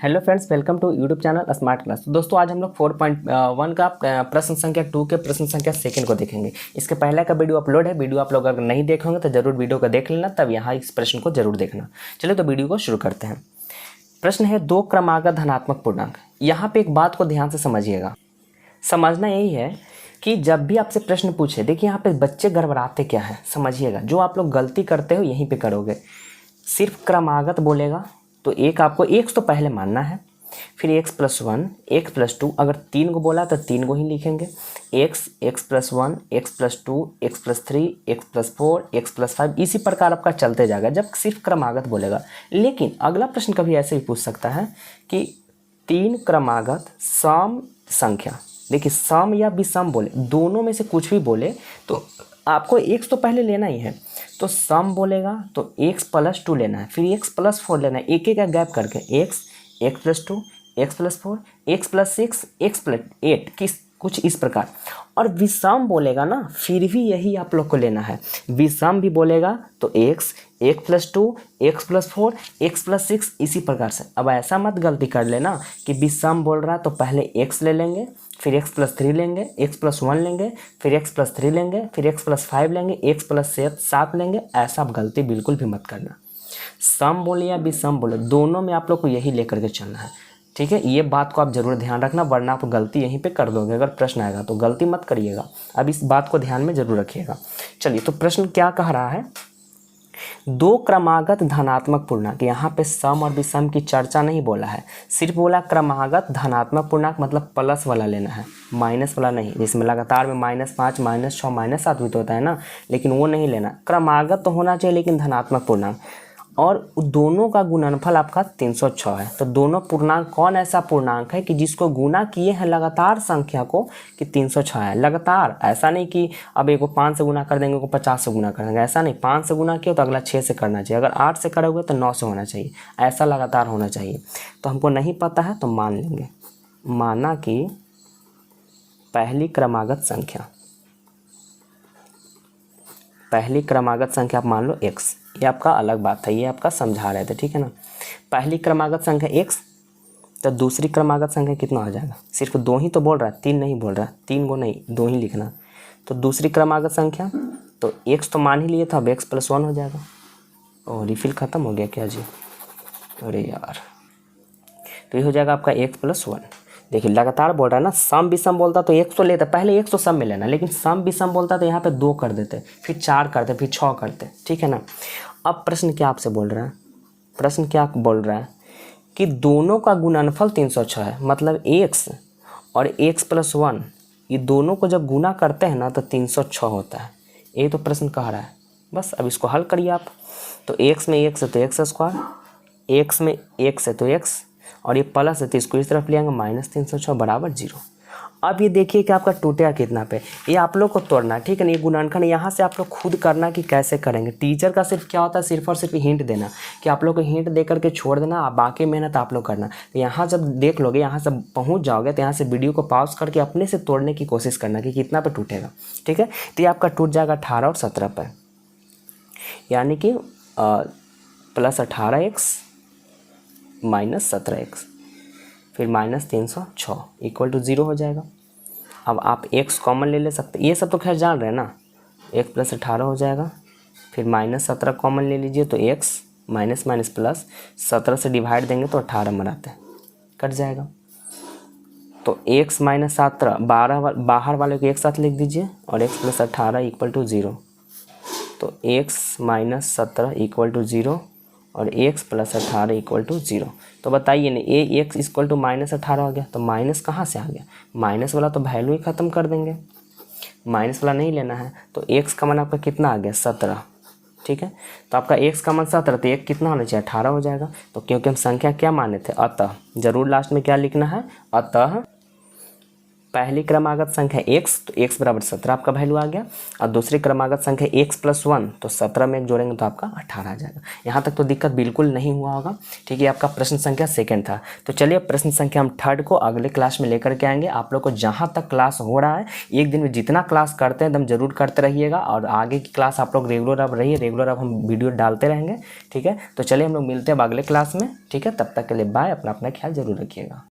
Hello friends, welcome to YouTube channel smart class. तो दोस्तों आज हम लोग 4.1 का प्रश्न संख्या 2 के प्रश्न संख्या 2 को देखेंगे। इसके पहले का वीडियो अपलोड है। वीडियो आप लोग अगर नहीं देखे होंगे तो जरूर वीडियो को देख लेना, तब यहाँ इस प्रश्न को जरूर देखना। चलिए तो वीडियो को शुरू करते हैं। प्रश्न है दो क्रमागत धनात्मक पूर्णांक। यहाँ पे एक बात को ध्यान से समझिएगा। समझना यही है कि जब भी आपसे प्रश्न पूछे, देखिए यहाँ पे बच्चे गड़बड़ाते क्या है समझिएगा। जो आप लोग गलती करते हो यहीं पे करोगे। सिर्फ क्रमागत बोलेगा तो एक आपको x तो पहले मानना है, फिर x+1 x+2, अगर 3 को बोला तो 3 को ही लिखेंगे। x+1 x+2 x+3 x+4 x+5, इसी प्रकार आपका चलते जाएगा जब सिर्फ क्रमागत बोलेगा। लेकिन अगला प्रश्न कभी ऐसे ही पूछ सकता है कि 3 क्रमागत सम संख्या, देखिए सम या विषम बोले, दोनों में से कुछ भी बोले तो आपको x तो पहले लेना ही है। तो सम बोलेगा तो x+2 लेना है, फिर x+4 लेना है, एक एक का गैप करके x+2 x+4 x+6 x+8 कुछ इस प्रकार। और विषम बोलेगा ना, फिर भी यही आप लोग को लेना है। विषम भी बोलेगा तो x+2 x+4 x+6 इसी प्रकार से। अब ऐसा मत गलती कर लेना कि विषम बोल रहा है तो पहले x ले लेंगे, फिर x+3 लेंगे, x+1 लेंगे, फिर x+3 लेंगे, फिर x+5 लेंगे, x+7 लेंगे। ऐसा गलती बिल्कुल भी मत करना। सम बोले या विषम बोले, दोनों में आप लोग को यही लेकर के चलना है, ठीक है। ये बात को आप जरूर ध्यान रखना, वरना आप गलती यहीं पे कर दोगे। अगर प्रश्न आएगा तो गलती मत करिएगा। अब इस बात को ध्यान में जरूर रखिएगा। चलिए तो प्रश्न क्या कह रहा है, दो क्रमागत धनात्मक पूर्णांक। यहाँ पे सम और विषम की चर्चा नहीं बोला है, सिर्फ बोला क्रमागत धनात्मक पूर्णांक, मतलब प्लस वाला लेना है, माइनस वाला नहीं। जिसमें लगातार में -5 -6 -7 भी तो होता है ना, लेकिन वो नहीं लेना। क्रमागत तो होना चाहिए लेकिन धनात्मक पूर्णांक, और दोनों का गुणनफल आपका 306 है। तो दोनों पूर्णांक, कौन ऐसा पूर्णांक है कि जिसको गुना किए हैं लगातार संख्या को कि 306 है लगातार। ऐसा नहीं कि अब एक को 5 से गुना कर देंगे, को 50 से गुना कर देंगे, ऐसा नहीं। 5 से गुना किया तो अगला 6 से करना चाहिए, अगर 8 से करोगे तो 9 से होना चाहिए, ऐसा लगातार होना चाहिए। तो हमको नहीं पता है तो मान लेंगे। माना कि पहली क्रमागत संख्या आप मान लो x, ये आपका अलग बात है, ये आपका समझा रहे थे, ठीक है ना। पहली क्रमागत संख्या x, तो दूसरी क्रमागत संख्या कितना हो जाएगा। सिर्फ 2 ही तो बोल रहा है, 3 नहीं बोल रहा है, 3 को नहीं 2 ही लिखना। तो दूसरी क्रमागत संख्या तो x तो मान ही लिए था, अब x+1 हो जाएगा। और रिफिल ख़त्म हो गया क्या जी, अरे यार। तो ये हो जाएगा आपका x+1। देखिए लगातार बोल रहा है ना, सम विषम बोलता तो x तो लेता, पहले x तो सम में लेना, लेकिन सम विषम बोलता तो यहाँ पे 2 कर देते, फिर 4 करते, फिर 6 करते, ठीक है ना। अब प्रश्न क्या आपसे बोल रहा है, प्रश्न क्या बोल रहा है कि दोनों का गुणनफल 306 है, मतलब x और x+1 ये दोनों को जब गुना करते हैं ना तो 306 होता है। ये तो प्रश्न कह रहा है। बस अब इसको हल करिए आप। तो x में x है तो x², x में x है तो x, और ये प्लस है तो इसको इस तरफ ले आएंगे, -306 बराबर 0। अब ये देखिए कि आपका टूटेगा कितना पे, ये आप लोग को तोड़ना है, ठीक है ना। ये गुणनखंड यहाँ से आप लोग खुद करना कि कैसे करेंगे। टीचर का सिर्फ क्या होता है, सिर्फ और सिर्फ हिंट देना, कि आप लोग को हिंट दे करके छोड़ देना, बाकी मेहनत आप लोग करना। तो यहाँ जब देख लोगे, यहाँ से पहुँच जाओगे तो यहाँ से वीडियो को पॉज करके अपने से तोड़ने की कोशिश करना कि कितना पे टूटेगा, ठीक है। तो ये आपका टूट जाएगा 18 और 17 पर, यानी कि +18x -17x, फिर -306 = 0 हो जाएगा। अब आप x कॉमन ले सकते, ये सब तो खैर जान रहे हैं ना। x +18 हो जाएगा, फिर -17 कॉमन ले लीजिए तो x प्लस 17 से डिवाइड देंगे तो 18 मनाते हैं, कट जाएगा। तो x -17 बाहर वाले को एक साथ लिख दीजिए, और x +18 = 0। तो x -17 = 0 और x +18 = 0। तो बताइए ना, ये x = -18 हो गया, तो माइनस कहाँ से आ गया। माइनस वाला तो वैल्यू ही ख़त्म कर देंगे, माइनस वाला नहीं लेना है। तो x का मान आपका कितना आ गया, 17, ठीक है। तो आपका x का मान 17, तो एक कितना होना चाहिए, 18 हो जाएगा। तो क्योंकि हम संख्या क्या माने थे, अतः, जरूर लास्ट में क्या लिखना है, अतः पहली क्रमागत संख्या x, तो x बराबर 17 आपका वैल्यू आ गया। और दूसरी क्रमागत संख्या x + 1, तो 17 में एक जोड़ेंगे तो आपका 18 आ जाएगा। यहाँ तक तो दिक्कत बिल्कुल नहीं हुआ होगा। ठीक है, आपका प्रश्न संख्या सेकंड था। तो चलिए प्रश्न संख्या हम थर्ड को अगले क्लास में लेकर के आएंगे। आप लोग को जहाँ तक क्लास हो रहा है, एक दिन में जितना क्लास करते हैं एकदम जरूर करते रहिएगा, और आगे की क्लास आप लोग रेगुलर अब रहिए, रेगुलर अब हम वीडियो डालते रहेंगे। ठीक है, तो चलिए हम लोग मिलते हैं अब अगले क्लास में। ठीक है, तब तक के लिए बाय। अपना ख्याल जरूर रखिएगा।